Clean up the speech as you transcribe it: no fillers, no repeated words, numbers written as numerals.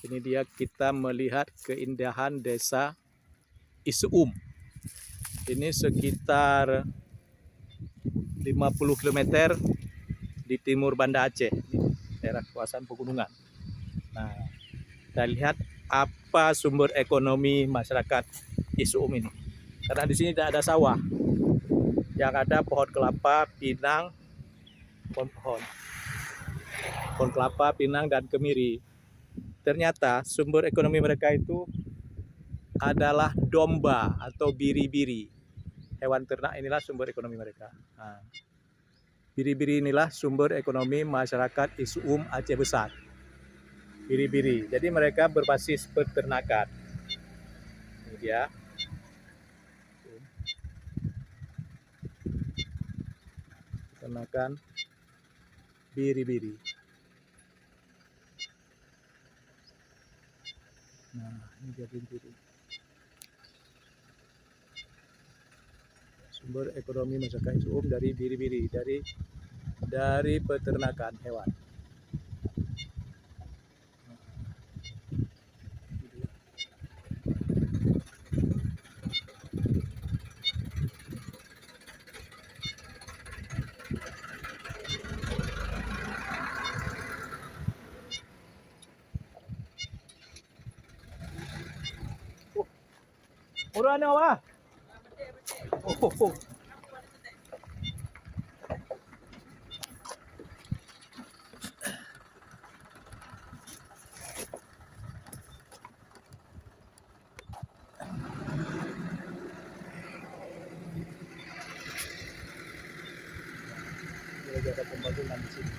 Ini dia kita melihat keindahan desa Isuum. Ini sekitar 50 km di timur Banda Aceh, daerah kawasan pegunungan. Nah, kita lihat apa sumber ekonomi masyarakat Isuum ini. Karena di sini tidak ada sawah, yang ada pohon kelapa, pinang, pohon kelapa, pinang, dan kemiri. Ternyata sumber ekonomi mereka itu adalah domba atau biri-biri. Hewan ternak inilah sumber ekonomi mereka. Nah, biri-biri inilah sumber ekonomi masyarakat Isuum Aceh Besar. Biri-biri. Jadi mereka berbasis peternakan. Ini dia. Peternakan biri-biri. Nah, ini dia biri-biri. Sumber ekonomi masyarakat Isuum dari biri-biri, dari peternakan hewan. Murah ni awak? Oh. Ada pembangunan di sini.